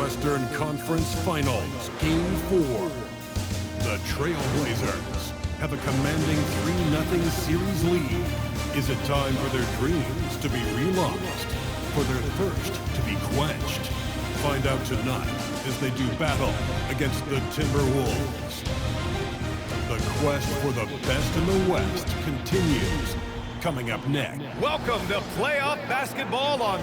Western Conference Finals, Game 4. The Trailblazers have a commanding 3-0 series lead. Is it time for their dreams to be realized? For their thirst to be quenched? Find out tonight as they do battle against the Timberwolves. The quest for the best in the West continues. Coming up next. Welcome to playoff basketball on...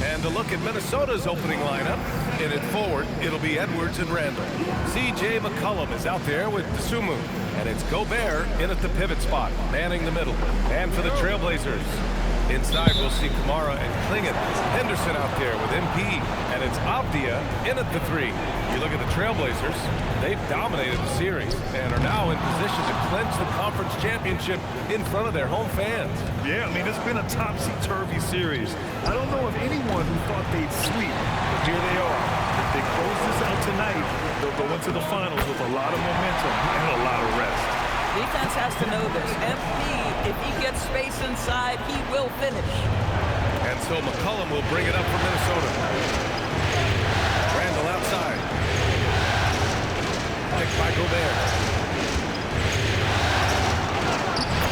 And to look at Minnesota's opening lineup. In it forward, it'll be Edwards and Randall. C.J. McCollum is out there with Dosunmu. And it's Gobert in at the pivot spot, manning the middle. And for the Trailblazers, inside we'll see Kamara and Klingon. Henderson out there with MP. And it's Avdia in at the 3. You look at the Trailblazers, they've dominated the series and are now in position to clinch the conference championship in front of their home fans. Yeah, I mean, it's been a topsy-turvy series. I don't know of anyone who thought they'd sweep, but here they are. If they close this out tonight, they'll go into the finals with a lot of momentum and a lot of rest. Defense has to know this. MP, if he gets space inside, he will finish. And so McCollum will bring it up for Minnesota. Randall outside. Picked by Gobert.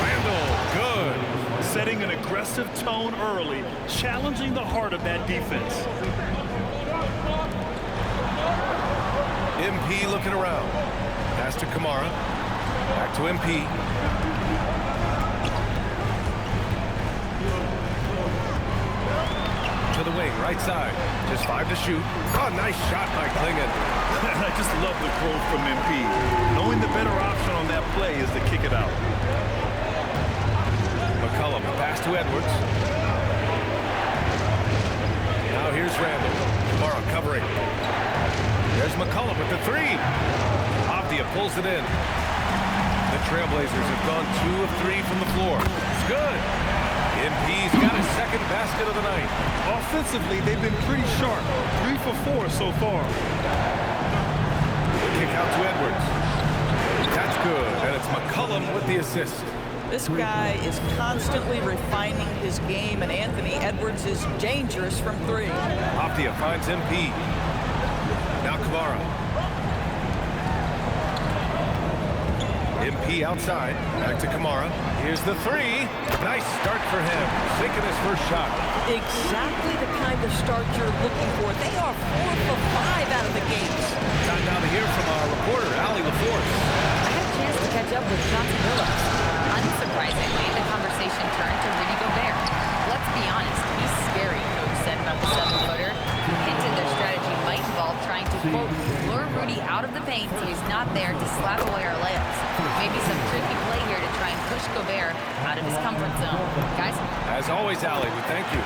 Randall, good. Setting an aggressive tone early, challenging the heart of that defense. MP looking around. Pass to Kamara. Back to MP. To the wing, right side. Just 5 to shoot. Oh, nice shot by Klingon. I just love the growth from MP. Knowing the better option on that play is to kick it out. McCollum, pass to Edwards. Now here's Randall. Kamara covering. There's McCollum with the 3. Avdia pulls it in. The Trailblazers have gone 2 of 3 from the floor. It's good. MP's got his second basket of the night. Offensively, they've been pretty sharp. 3 for 4 so far. Kick out to Edwards. That's good. And it's McCollum with the assist. This guy is constantly refining his game, and Anthony Edwards is dangerous from 3. Avdia finds MP. Now Kamara. MP outside. Back to Kamara. Here's the 3. Nice start for him. Sinking his first shot. Exactly the kind of start you're looking for. They are 4 for 5 out of the gates. Time now to hear from our reporter, Allie LaForce. I had a chance to catch up with Chauncey Billups. Unsurprisingly, the conversation turned to Rudy Gobert. Let's be honest, he's scary, Coach said about the 7-footer. He hinted their strategy might involve trying to, quote, lure Rudy out of the paint so he's not there to slap away our layups. Maybe some tricky play here to try and push Gobert out of his comfort zone. Guys? As always, Allie, we thank you.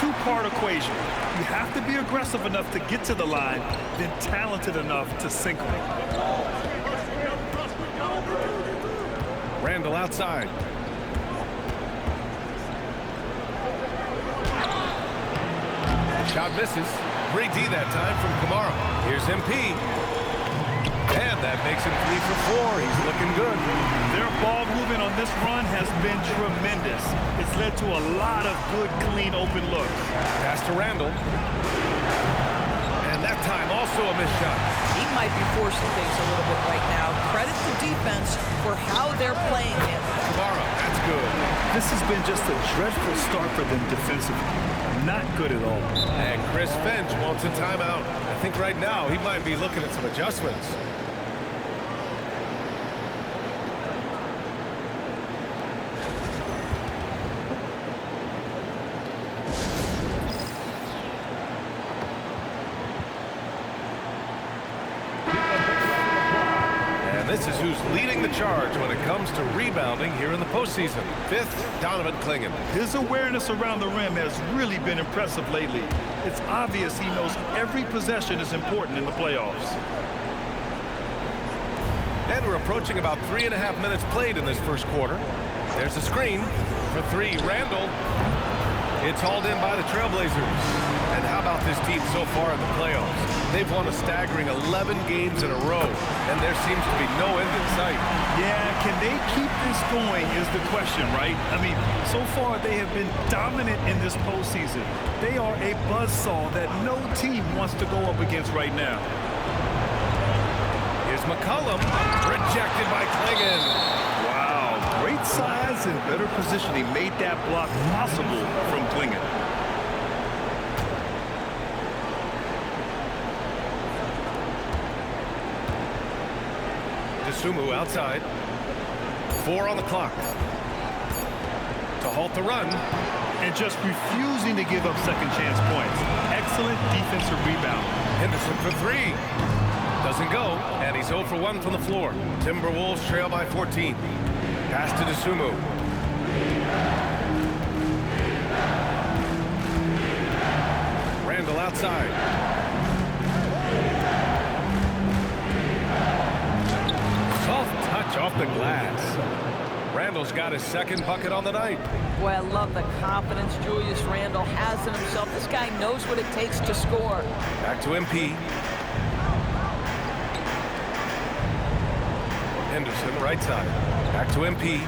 Two-part equation. You have to be aggressive enough to get to the line, then talented enough to sink them. Randall outside. Shot misses. Great D that time from Kamara. Here's MP. And that makes him 3 for 4. He's looking good. Their ball movement on this run has been tremendous. It's led to a lot of good, clean, open looks. Pass to Randall. And that time also a missed shot. He might be forcing things a little bit right now. Credit the defense for how they're playing him. Kamara, that's good. This has been just a dreadful start for them defensively. Not good at all. And Chris Finch wants a timeout. I think right now he might be looking at some adjustments. This is who's leading the charge when it comes to rebounding here in the postseason. 5th, Donovan Klingon. His awareness around the rim has really been impressive lately. It's obvious he knows every possession is important in the playoffs. And we're approaching about 3.5 minutes played in this first quarter. There's a screen for 3. Randall. It's hauled in by the Trailblazers. And how about this team so far in the playoffs? They've won a staggering 11 games in a row, and there seems to be no end in sight. Yeah, can they keep this going is the question, right? I mean, so far they have been dominant in this postseason. They are a buzzsaw that no team wants to go up against right now. Here's McCollum, rejected by Klingon. Wow, great size and better positioning made that block possible from Klingon. Sumu outside. 4 on the clock. To halt the run. And just refusing to give up second chance points. Excellent defensive rebound. Henderson for 3. Doesn't go. And he's 0 for 1 from the floor. Timberwolves trail by 14. Pass to Dosunmu. Randall outside. Off the glass. Randall's got his second bucket on the night. Boy, I love the confidence Julius Randle has in himself. This guy knows what it takes to score. Back to MP. Henderson, right side. Back to MP.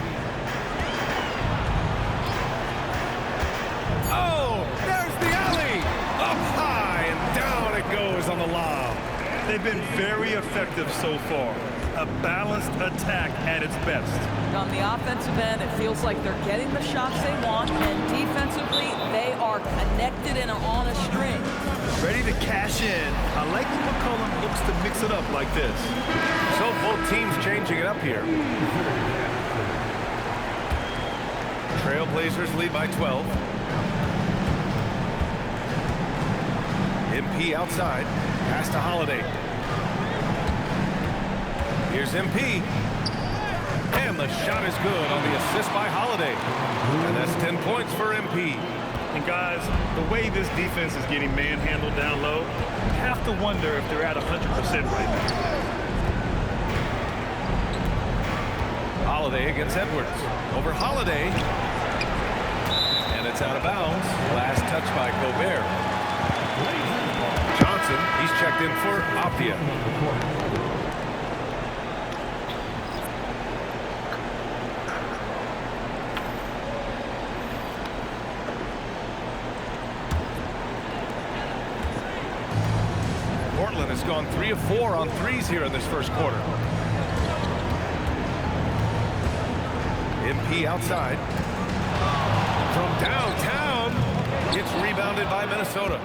Oh, there's the alley. Up high and down it goes on the lob. They've been very effective so far. A balanced attack at its best. On the offensive end, it feels like they're getting the shots they want, and defensively, they are connected and are on a string. Ready to cash in. I like when McCollum looks to mix it up like this. So both teams changing it up here. Trailblazers lead by 12. MP outside. Pass to Holiday. Here's MP. And the shot is good on the assist by Holiday. And that's 10 points for MP. And guys, the way this defense is getting manhandled down low, you have to wonder if they're at 100% right now. Holiday against Edwards. Over Holiday. And it's out of bounds. Last touch by Gobert. Johnson, he's checked in for Apia. Has gone 3 of 4 on threes here in this first quarter. MP outside. From downtown, it's rebounded by Minnesota.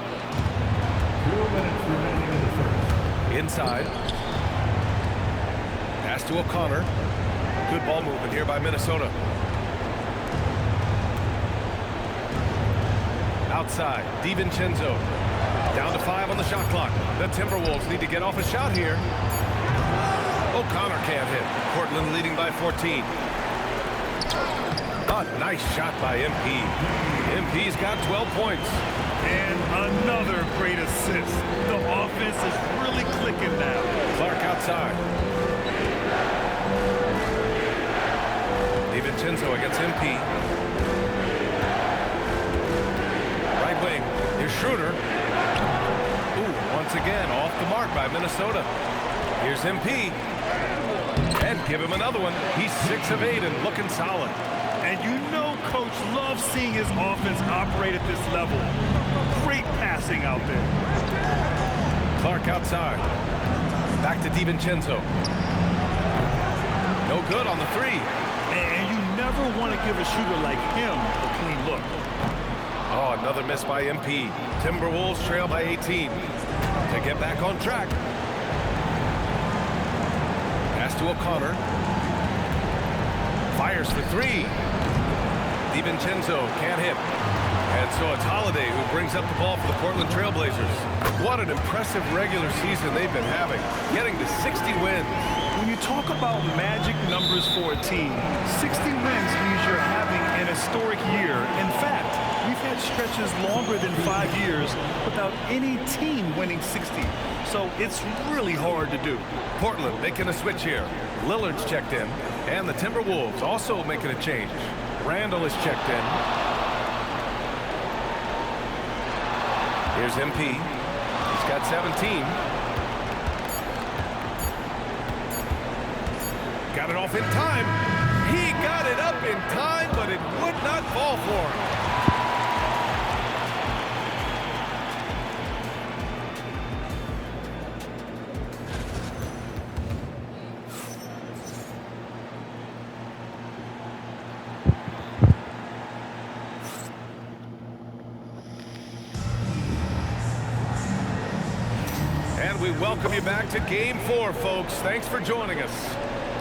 2 minutes remaining in the first. Inside. Pass to O'Connor. Good ball movement here by Minnesota. Outside, DiVincenzo. Down to 5 on the shot clock. The Timberwolves need to get off a shot here. O'Connor can't hit. Portland leading by 14. A nice shot by MP. MP's got 12 points. And another great assist. The offense is really clicking now. Clark outside. DiVincenzo against MP. Right wing. Here's Schroeder. Once again, off the mark by Minnesota. Here's MP. And give him another one. He's 6 of 8 and looking solid. And you know Coach loves seeing his offense operate at this level. Great passing out there. Clark outside. Back to DiVincenzo. No good on the 3. And you never want to give a shooter like him a clean look. Oh, another miss by MP. Timberwolves trail by 18. To get back on track. Pass to O'Connor. Fires for 3. DiVincenzo can't hit. And so it's Holiday who brings up the ball for the Portland Trailblazers. What an impressive regular season they've been having, getting to 60 wins. When you talk about magic numbers for a team, 60 wins means you're having an historic year. In fact, we've had stretches longer than 5 years without any team winning 60. So it's really hard to do. Portland making a switch here. Lillard's checked in, and the Timberwolves also making a change. Randall is checked in. Here's MP. He's got 17. Got it off in time. He got it up in time, but it would not fall for him. And we welcome you back to Game 4, folks. Thanks for joining us.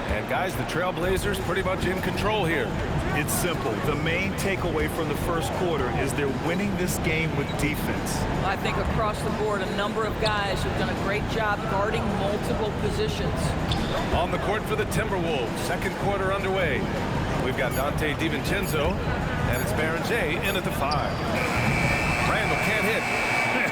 And guys, the Trailblazers pretty much in control here. It's simple. The main takeaway from the first quarter is they're winning this game with defense. I think across the board, a number of guys have done a great job guarding multiple positions. On the court for the Timberwolves, second quarter underway. We've got Dante DiVincenzo, and it's Baron J in at the 5. Randall can't hit.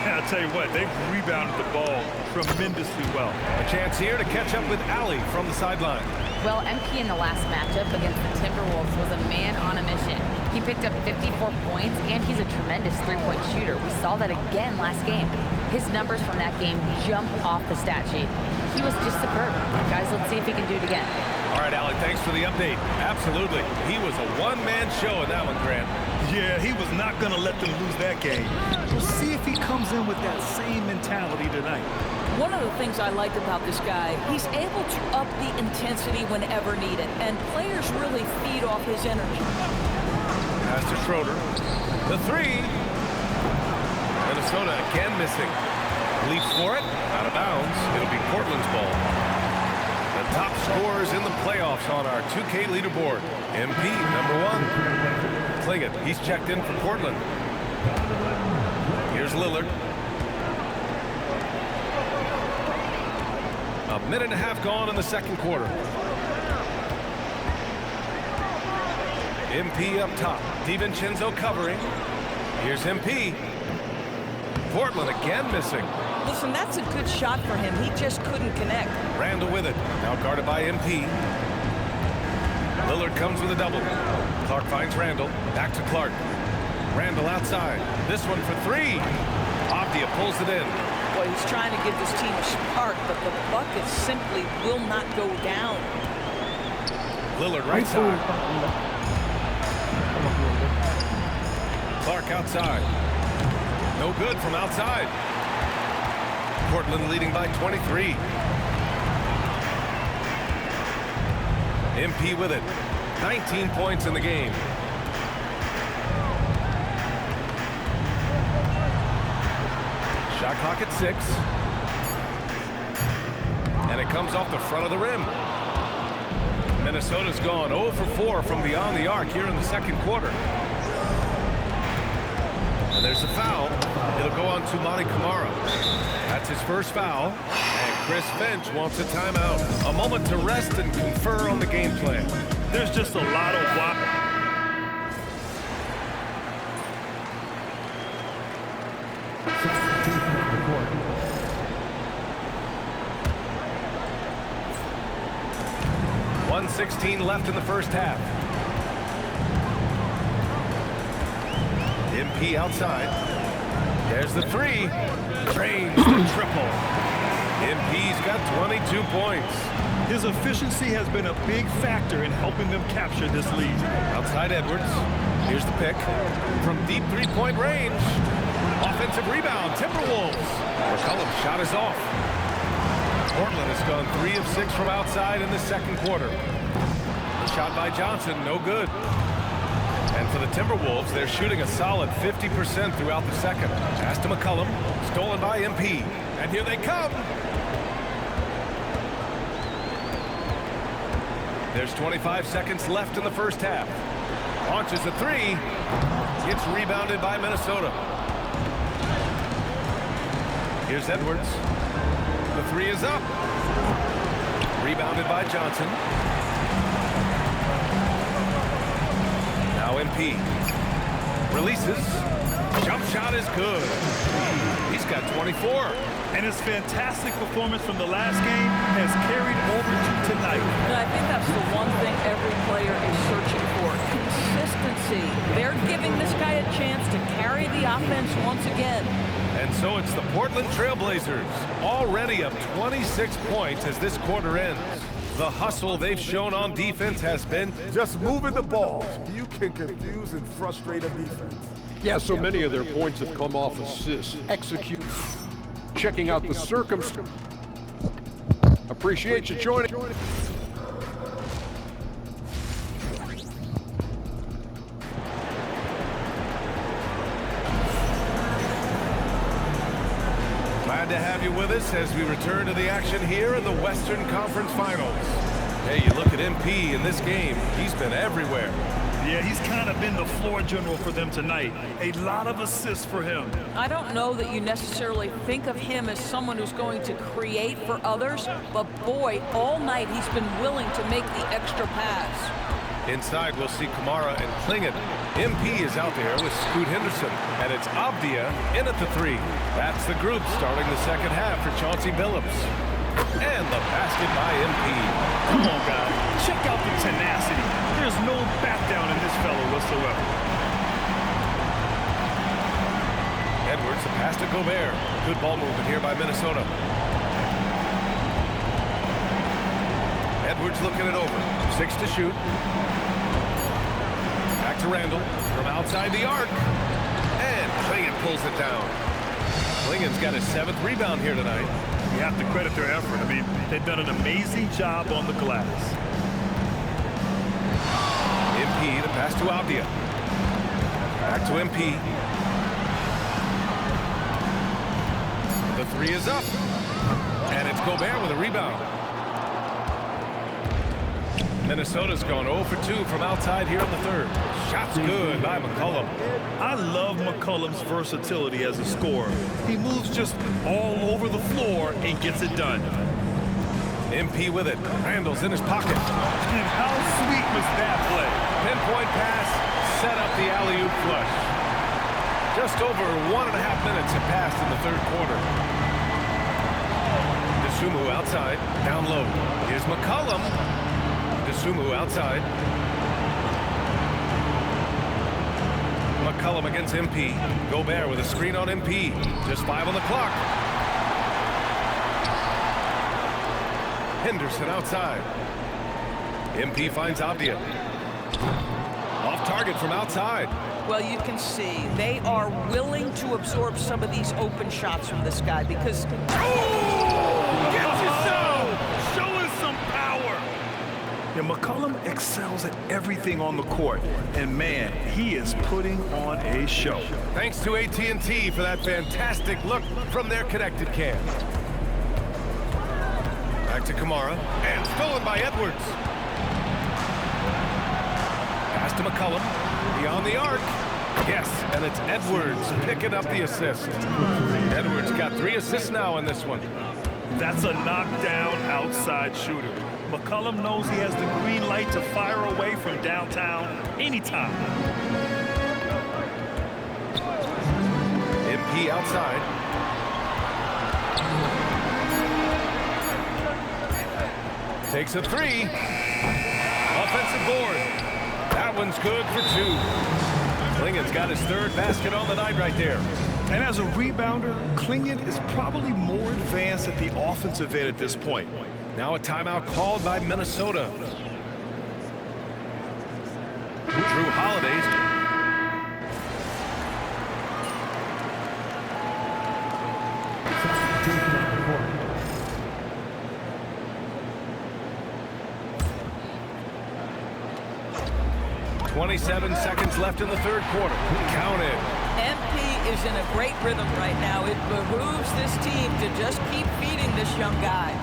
I'll tell you what, they've rebounded the ball tremendously well. A chance here to catch up with Allie from the sideline. Well, MP in the last matchup against the Timberwolves was a man on a mission. He picked up 54 points, and he's a tremendous three-point shooter. We saw that again last game. His numbers from that game jump off the stat sheet. He was just superb. Guys, let's see if he can do it again. All right, Allie, thanks for the update. Absolutely. He was a one-man show in that one, Grant. Yeah, he was not going to let them lose that game. We'll see if he comes in with that same mentality tonight. One of the things I like about this guy, he's able to up the intensity whenever needed, and players really feed off his energy. Pass to Schroeder. The 3. Minnesota again missing. Leaps for it. Out of bounds. It'll be Portland's ball. The top scorers in the playoffs on our 2K leaderboard. MP, number 1. Cliggett, he's checked in for Portland. Here's Lillard. A minute and a half gone in the second quarter. MP up top. DiVincenzo covering. Here's MP. Portland again missing. Listen, that's a good shot for him. He just couldn't connect. Randall with it. Now guarded by MP. Lillard comes with a double. Clark finds Randall. Back to Clark. Randall outside. This one for 3. Avdia pulls it in. Boy, he's trying to give this team a spark, but the bucket simply will not go down. Lillard right side. Clark outside. No good from outside. Portland leading by 23. MP with it. 19 points in the game. Shot clock at 6. And it comes off the front of the rim. Minnesota's gone 0 for 4 from beyond the arc here in the second quarter. And there's a foul. It'll go on to Monty Kamara. That's his first foul. And Chris Finch wants a timeout. A moment to rest and confer on the game plan. There's just a lot of 1:16 left in the first half. MP outside. There's the 3. Drains the triple. MP's got 22 points. His efficiency has been a big factor in helping them capture this lead. Outside Edwards. Here's the pick. From deep three-point range. Offensive rebound. Timberwolves. McCollum's shot is off. Portland has gone 3 of 6 from outside in the second quarter. The shot by Johnson, no good. And for the Timberwolves, they're shooting a solid 50% throughout the second. Pass to McCollum. Stolen by MP. And here they come. There's 25 seconds left in the first half. Launches a 3. Gets rebounded by Minnesota. Here's Edwards. The 3 is up. Rebounded by Johnson. Now MP. Releases. Jump shot is good. He's got 24. And his fantastic performance from the last game has carried over to tonight. And I think that's the one thing every player is searching for. Consistency. They're giving this guy a chance to carry the offense once again. And so it's the Portland Trailblazers, already up 26 points as this quarter ends. The hustle they've shown on defense has been just moving the ball. You can confuse and frustrate a defense. Yeah, so many of their points have come off assists. Execute. Checking out the circumstances. Appreciate you joining. Glad to have you with us as we return to the action here in the Western Conference Finals. Hey, you look at MP in this game, he's been everywhere. Yeah, he's kind of been the floor general for them tonight. A lot of assists for him. I don't know that you necessarily think of him as someone who's going to create for others, but boy, all night he's been willing to make the extra pass. Inside, we'll see Kamara and Klingon. MP is out there with Scoot Henderson, and it's Abdia in at the 3. That's the group starting the second half for Chauncey Billups. And the basket by MP. Come on, guys. Check out the tenacity. There's no back down in this fellow whatsoever. Edwards, the pass to Gobert. Good ball movement here by Minnesota. Edwards looking it over. 6 to shoot. Back to Randall from outside the arc. And Klingon pulls it down. Klingon's got his 7th rebound here tonight. You have to credit their effort. I mean, they've done an amazing job on the glass. MP, the pass to Abdia. Back to MP. The 3 is up. And it's Gobert with a rebound. Minnesota's gone 0 for 2 from outside here in the 3rd. Shot's good by McCollum. I love McCollum's versatility as a scorer. He moves just all over the floor and gets it done. MP with it. Randall's in his pocket. And how sweet was that play? Pinpoint pass, set up the alley-oop flush. Just over 1.5 minutes have passed in the 3rd quarter. Dosunmu outside, down low. Here's McCollum. Dosunmu outside. McCollum against MP. Gobert with a screen on MP. Just 5 on the clock. Henderson outside. MP finds Abdia. Off target from outside. Well, you can see they are willing to absorb some of these open shots from this guy because... Gets you so! Showing some power! Yeah, McCollum excels at everything on the court. And man, he is putting on a show. Thanks to AT&T for that fantastic look from their connected cam. Back to Kamara, and stolen by Edwards. Pass to McCollum, beyond the arc. Yes, and it's Edwards picking up the assist. Edwards got 3 assists now in this one. That's a knockdown outside shooter. McCollum knows he has the green light to fire away from downtown anytime. MP outside. Takes a 3. Offensive board. That one's good for 2. Klingon's got his 3rd basket on the night right there. And as a rebounder, Klingon is probably more advanced at the offensive end at this point. Now a timeout called by Minnesota. Drew Holiday's. .27 seconds left in the 3rd quarter. Counted. MP is in a great rhythm right now. It behooves this team to just keep feeding this young guy.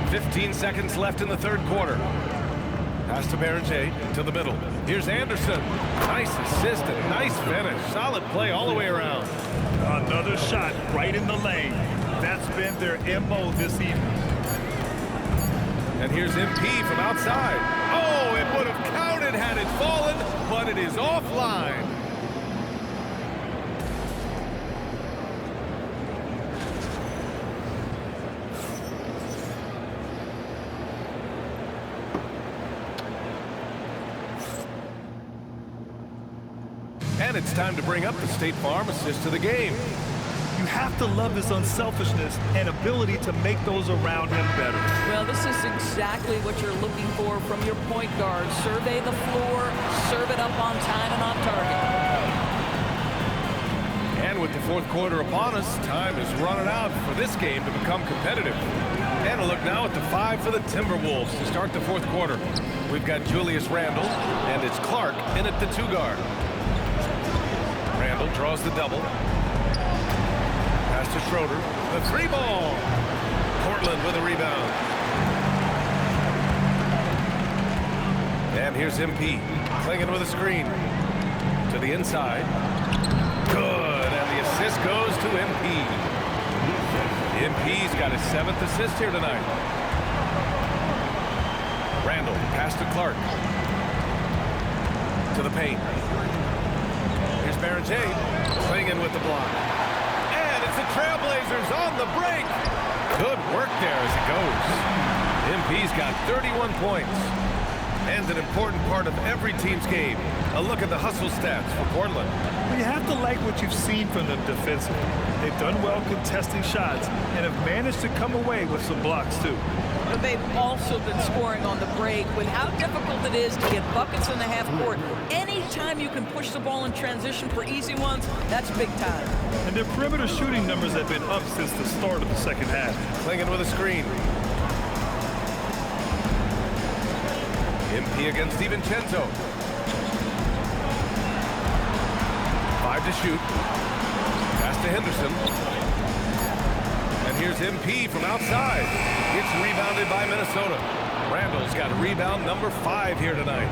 15 seconds left in the 3rd quarter. Pass to Berger to the middle. Here's Anderson. Nice assist and nice finish. Solid play all the way around. Another shot right in the lane. That's been their MO this evening. And here's MP from outside. Oh, it would have counted had it fallen, but it is offline. And it's time to bring up the State Farm assist of the game. You have to love his unselfishness and ability to make those around him better. Well, this is exactly what you're looking for from your point guard. Survey the floor, serve it up on time and on target. And with the fourth quarter upon us, time is running out for this game to become competitive. And a look now at the 5 for the Timberwolves to start the fourth quarter. We've got Julius Randle, and it's Clark in at the 2 guard. Randle draws the double. Pass to Schroeder. The 3 ball. Portland with a rebound. And here's MP. Clinging with a screen. To the inside. Good. And the assist goes to MP. MP's got his 7th assist here tonight. Randle. Pass to Clark. To the paint. Here's Baron J. Clinging with the block. And it's the Trailblazers on the break. Good work there as it goes. MP's got 31 points. And an important part of every team's game. A look at the hustle stats for Portland. Well, you have to like what you've seen from them defensively. They've done well contesting shots and have managed to come away with some blocks too. But they've also been scoring on the break. With how difficult it is to get buckets in the half court, anytime you can push the ball in transition for easy ones, that's big time. And their perimeter shooting numbers have been up since the start of the second half. Clinging with a screen. MP against DiVincenzo. 5 to shoot. Pass to Henderson. And here's MP from outside. It's rebounded by Minnesota. Randall's got rebound number 5 here tonight.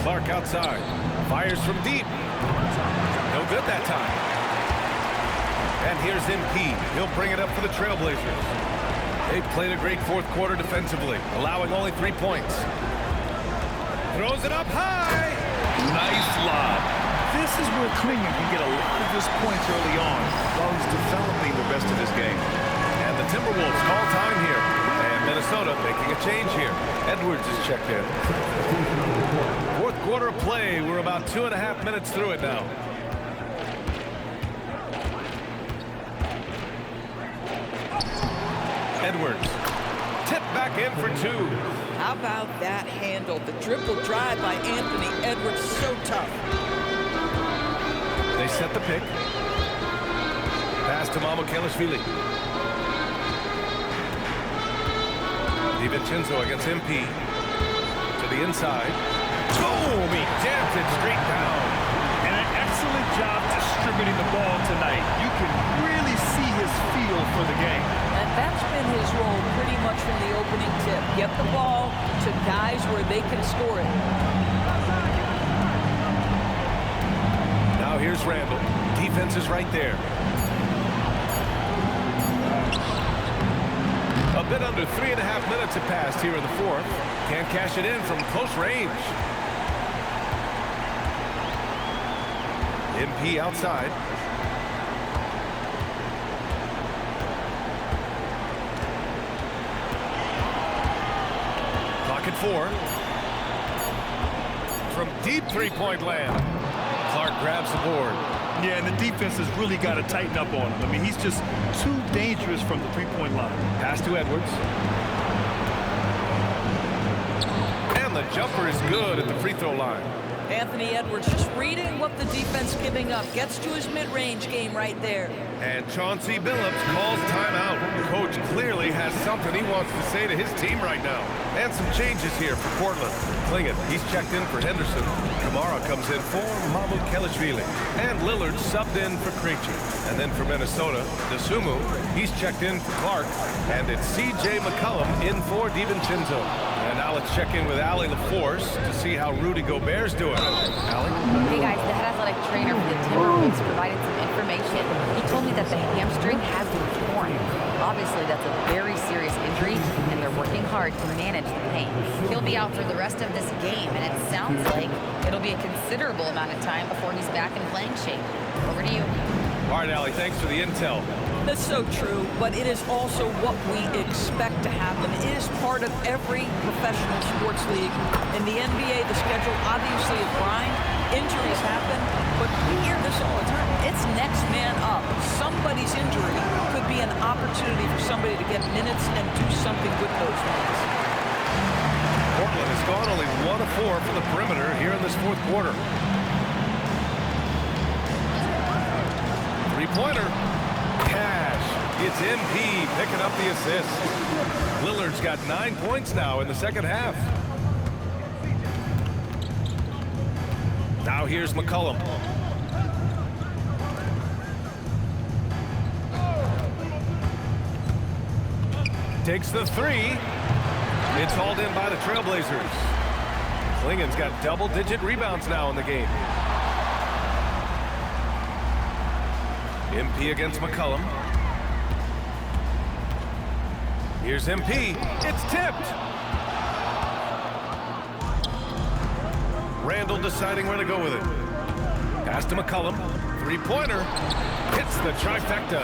Clark outside. Fires from deep. No good that time. And here's MP. He'll bring it up for the Trailblazers. They've played a great fourth quarter defensively, allowing only 3 points. Throws it up high. Nice lob. This is where Klingon can get a lot of his points early on while he's developing the rest of his game. And the Timberwolves call time here. And Minnesota making a change here. Edwards is checked in. Fourth quarter of play. We're about 2.5 minutes through it now. Edwards. Tip back in for 2. How about that handle? The dribble drive by Anthony Edwards, so tough. They set the pick. Pass to Mamukelashvili. DiVincenzo against MP. To the inside. Boom! He jams it straight down. And an excellent job distributing the ball tonight. You can really see his feel for the game. And that's been his role pretty much from the opening tip. Get the ball to guys where they can score it. Now here's Randle. Defense is right there. A bit under 3.5 minutes have passed here in the fourth. Can't cash it in from close range. MP outside. Clock at 4. From deep three-point land. Clark grabs the board. Yeah, and the defense has really got to tighten up on him. I mean, he's just too dangerous from the three-point line. Pass to Edwards. And the jumper is good at the free throw line. Anthony Edwards just reading what the defense giving up. Gets to his mid-range game right there. And Chauncey Billups calls timeout. Coach clearly has something he wants to say to his team right now. And some changes here for Portland. Klingon, he's checked in for Henderson. Kamara comes in for Mamukelashvili. And Lillard subbed in for Krejci. And then for Minnesota, Dosunmu, he's checked in for Clark. And it's C.J. McCollum in for DiVincenzo. And now let's check in with Allie LaForce to see how Rudy Gobert's doing. Allie? Hey guys, the head athletic trainer for the Timberwolves provided some information. He told me that the hamstring has been torn. Obviously, that's a very serious injury, and they're working hard to manage the pain. He'll be out for the rest of this game, and it sounds like it'll be a considerable amount of time before he's back in playing shape. Over to you. All right, Allie, thanks for the intel. That's so true, but it is also what we expect to happen. It is part of every professional sports league. In the NBA, the schedule obviously is grind. Injuries happen, but we hear this all the time. It's next man up. Somebody's injury could be an opportunity for somebody to get minutes and do something with those minutes. Portland has gone only 1 of 4 from the perimeter here in this fourth quarter. Three-pointer. Cash. It's MP picking up the assist. Lillard's got 9 points now in the second half. Now here's McCollum. Takes the three. It's hauled in by the Trailblazers. Klingen's got double-digit rebounds now in the game. MP against McCollum. Here's MP. It's tipped. Randall deciding where to go with it. Pass to McCollum. Three-pointer. Hits the trifecta.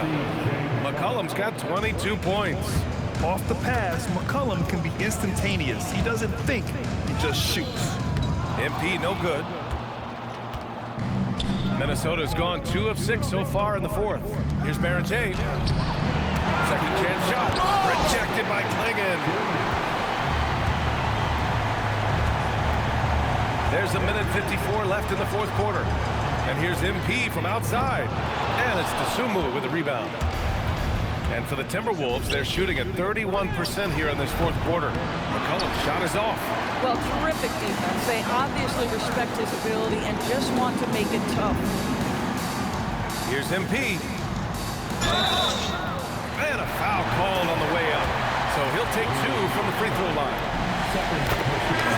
McCollum's got 22 points. Off the pass, McCollum can be instantaneous. He doesn't think, he just shoots. MP no good. Minnesota's gone 2 of 6 so far in the fourth. Here's Barrett-James. Second chance shot. Rejected by Klingen. There's a minute 54 left in the fourth quarter. And here's MP from outside. And it's Dosunmu with a rebound. And for the Timberwolves, they're shooting at 31% here in this fourth quarter. McCollum's shot is off. Well, terrific defense. They obviously respect his ability and just want to make it tough. Here's MP. And a foul called on the way up. So he'll take 2 from the free throw line.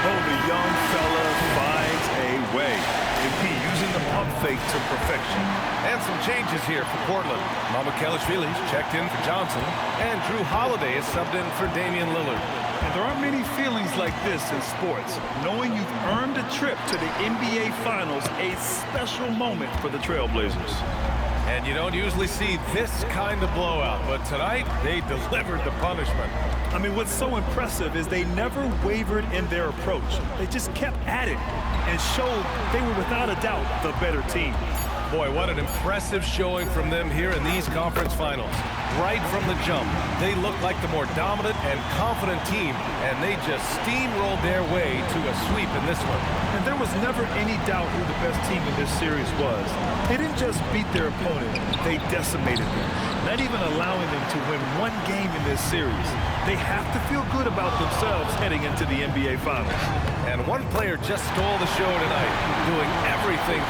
Oh, the young fella finds a way. MP using the pump fake to perfection. And some changes here for Portland. Mamukelashvili's checked in for Johnson. And Drew Holiday is subbed in for Damian Lillard. And there aren't many feelings like this in sports. Knowing you've earned a trip to the NBA Finals, a special moment for the Trailblazers. And you don't usually see this kind of blowout, but tonight they delivered the punishment. I mean, what's so impressive is they never wavered in their approach. They just kept at it and showed they were without a doubt the better team. Boy, what an impressive showing from them here in these conference finals. Right from the jump, they looked like the more dominant and confident team, and they just steamrolled their way to a sweep in this one. And there was never any doubt who the best team in this series was. They didn't just beat their opponent, they decimated them, not even allowing them to win one game in this series. They have to feel good about themselves heading into the NBA Finals. And one player just stole the show tonight, doing everything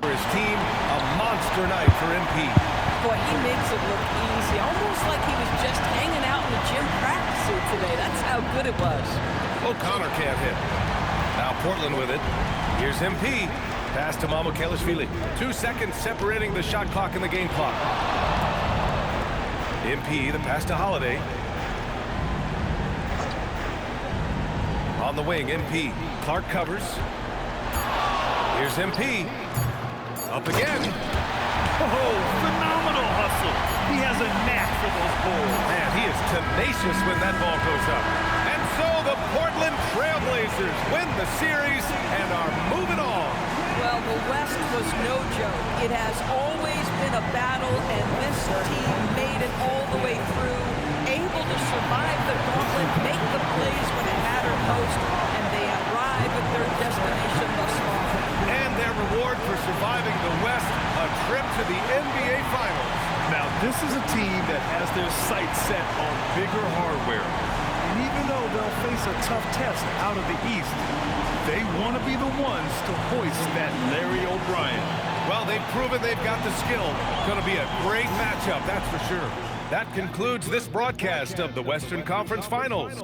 for his team. A monster night for MP. Boy, he makes it look easy, almost like he was just hanging out in a gym practice suit today. That's how good it was. O'Connor can't hit. Now Portland with it. Here's MP. Pass to Mamukelashvili. 2 seconds separating the shot clock and the game clock. MP, the pass to Holiday. On the wing, MP. Clark covers. Here's MP. Up again. Oh, phenomenal hustle. He has a knack for those balls. Man, he is tenacious when that ball goes up. And so the Portland Trailblazers win the series and are moving on. Well, the West was no joke. It has always been a battle, and this team made it all the way through, able to survive the gauntlet, make the plays when it mattered most, and they arrive at their destination thus far. And their reward for surviving the West, a trip to the NBA Finals. Now, this is a team that has their sights set on bigger hardware. And even though they'll face a tough test out of the East, they want to be the ones to hoist that Larry O'Brien. Well, they've proven they've got the skill. Going to be a great matchup, that's for sure. That concludes this broadcast of the Western Conference Finals.